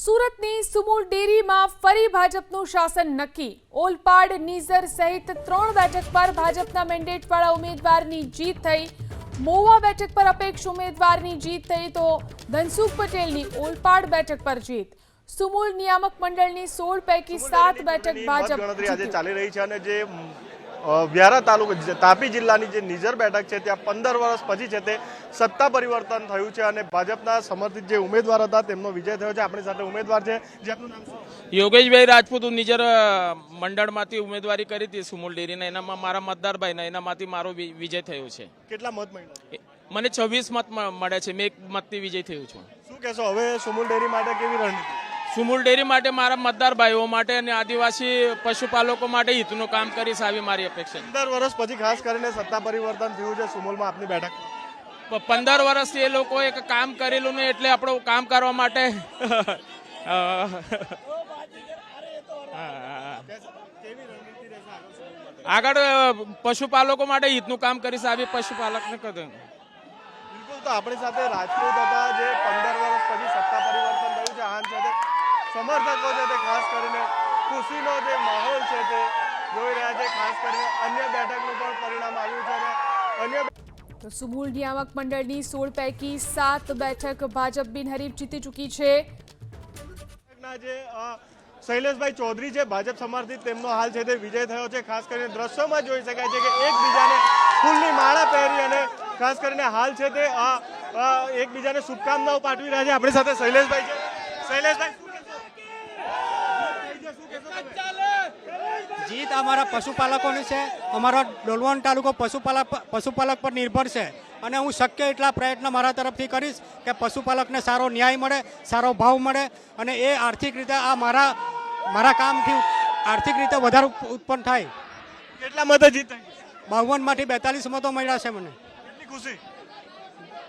સુરતની સુમુલ ડેરીમાં ફરી ભાજપનું શાસન નક્કી। ઓલપાડ નીઝર સહિત 3 બેઠક પર ભાજપના મેન્ડેટવાળા ઉમેદવારની જીત થઈ। મોવા બેઠક પર અપેક્ષ ઉમેદવારની જીત થઈ તો ધનસુખ પટેલની ઓલપાડ બેઠક પર જીત। સુમુલ નિયામક મંડળની 16 પૈકી 7 બેઠક ભાજપ આજે ચાલી રહી છે અને જે વ્યારા તાલુકા તાપી જિલ્લાની જે નીઝર બેઠક છે ત્યાં 15 વર્ષ પછી છે તે સત્તા પરિવર્તન થયું છે અને ભાજપના સમર્થિત જે ઉમેદવાર હતા તેમનો વિજય થયો છે। આપણી સાથે ઉમેદવાર છે જે આપનું નામ શું? યોગેશભાઈ રાજપૂત નીઝર મંડળમાંથી ઉમેદવારી કરી હતી સુમુલ ડેરીના, એનામાં મારા મતદારભાઈના એનામાંથી મારો વિજય થયો છે। કેટલા મત મળ્યા? મને 26 મત મળે છે, મેં 1 મતથી વિજય થયો છું। શું કહેશો હવે સુમુલ ડેરી માટે કેવી રણનીતિ? સુમુલ ડેરી માટે મારા મતદાર ભાઈઓ માટે અને આદિવાસી પશુપાલકો માટે હિતનું કામ કરીશ આવી મારી અપેક્ષા। 15 વર્ષ પછી ખાસ કરીને સત્તા પરિવર્તન થયું છે સુમુલમાં આપની બેઠક। 15 વર્ષથી એ લોકો એક કામ કરેલું ને એટલે આપણું કામ કરવા માટે આગળ પશુપાલકો માટે હિતનું કામ કરીશ આવી પશુપાલકને કહ્યું। બિલકુલ, તો આપણી સાથે રાજપૂત હતા જે 15 વર્ષ પછી સત્તા પરિવર્તન થયું છે। આમ છે સમર્થકો છે તે ખાસ કરીને ખુશીનો જે માહોલ છે તે જોઈ રહ્યા છે। ખાસ કરીને અન્ય બેઠકનું પણ પરિણામ આવ્યું છે અને અન્ય તો સુમુલ નિયામક મંડળની 16 પૈકી 7 બેઠક ભાજપ બિનહરીફ જીતી ચૂકી છે। જે શૈલેષભાઈ ચૌધરી છે ભાજપ સમર્થિત, તેમનો હાલ છે તે વિજય થયો છે। ખાસ કરીને દ્રશ્યોમાં જોઈ શકાય છે કે એકબીજાને ફૂલની માળા પહેરી અને ખાસ કરીને હાલ છે તે એકબીજાને શુભકામનાઓ પાઠવી રહ્યા છે। આપણી સાથે શૈલેષભાઈ છે। શૈલેષભાઈ, જીત અમારા પશુપાલકોની છે। અમારો ડોલવણ તાલુકો પશુપાલક પર નિર્ભર છે અને હું શક્ય એટલા પ્રયત્ન મારા તરફથી કરીશ કે પશુપાલકને સારો ન્યાય મળે, સારો ભાવ મળે અને એ આર્થિક રીતે આ મારા કામથી આર્થિક રીતે વધારે ઉત્પન્ન થાય। કેટલા મતે જીત થઈ? 52માંથી 42 મતો મળ્યા છે મને। કેટલી ખુશી?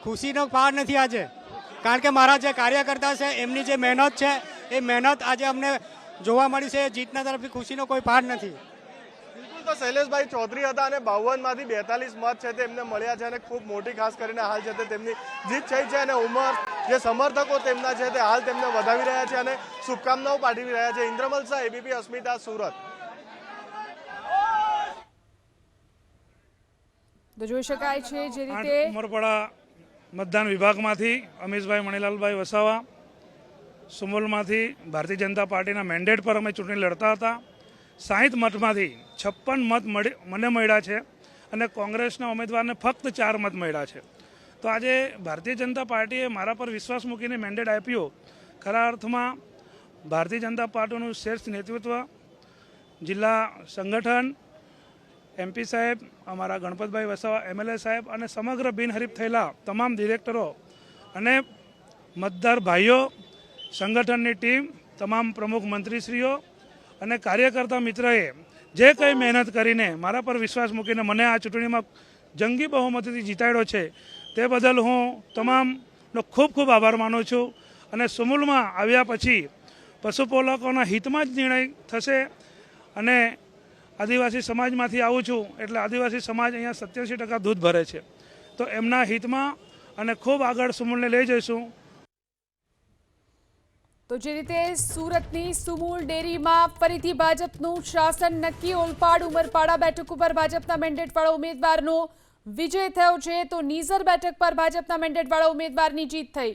ખુશીનો પાર નથી આજે, કારણ કે મારા જે કાર્યકર્તા છે એમની જે મહેનત છે એ મહેનત આજે અમને જોવા મળી છે। જીતના તરફથી ખુશીનો કોઈ પાર નથી। બિલકુલ, તો શૈલેષભાઈ ચૌધરી હતા અને 52માંથી 42 મત છે તે એમને મળ્યા છે અને ખૂબ મોટી ખાસ કરીને હાલ છે તે તેમની જીત થઈ છે અને ઉમર જે સમર્થકો તેમના છે તે હાલ તેમને વધાવી રહ્યા છે અને શુભકામનાઓ પાઠવી રહ્યા છે। ઇન્દ્રમલ શાહ, એબીપી અસ્મિતા, સુરત। તો જોઈ શકાય છે જે રીતે ઉમરપાડા મતદાન વિભાગમાંથી અમીશભાઈ મણીલાલભાઈ વસાવા, સુમુલમાંથી ભારતીય જનતા પાર્ટીના મેન્ડેટ પર અમે ચૂંટણી લડતા હતા। 60 મતમાંથી 56 મત મને મળ્યા છે અને કોંગ્રેસના ઉમેદવારને ફક્ત 4 મત મળ્યા છે। તો આજે ભારતીય જનતા પાર્ટીએ મારા પર વિશ્વાસ મૂકીને મેન્ડેટ આપ્યો। ખરા અર્થમાં ભારતીય જનતા પાર્ટીનું શ્રેષ્ઠ નેતૃત્વ, જિલ્લા સંગઠન, MP સાહેબ, અમારા ગણપતભાઈ વસાવા MLA સાહેબ અને સમગ્ર બિનહરીફ થયેલા તમામ ડિરેક્ટરો અને મતદાર ભાઈઓ, સંગઠનની ટીમ, તમામ પ્રમુખ મંત્રીશ્રીઓ અને કાર્યકર્તા મિત્રએ જે કંઈ મહેનત કરીને મારા પર વિશ્વાસ મૂકીને મને આ ચૂંટણીમાં જંગી બહુમતીથી જીતાડ્યો છે તે બદલ હું તમામનો ખૂબ ખૂબ આભાર માનું છું। અને સુમુલમાં આવ્યા પછી પશુપાલકોના હિતમાં જ નિર્ણય થશે અને આદિવાસી સમાજમાંથી આવું છું એટલે આદિવાસી સમાજ અહીંયા 87% દૂધ ભરે છે, તો એમના હિતમાં અને ખૂબ આગળ સુમુલને લઈ જઈશું। તો જે રીતે સુરતની સુમુલ ડેરીમાં ફરીથી ભાજપનું શાસન નક્કી। ઓલપાડ ઉમરપાડા બેઠક ઉપર ભાજપના મેન્ડેટવાળા ઉમેદવારનો વિજય થયો છે તો નીઝર બેઠક પર ભાજપના મેન્ડેટવાળા ઉમેદવારની જીત થઈ।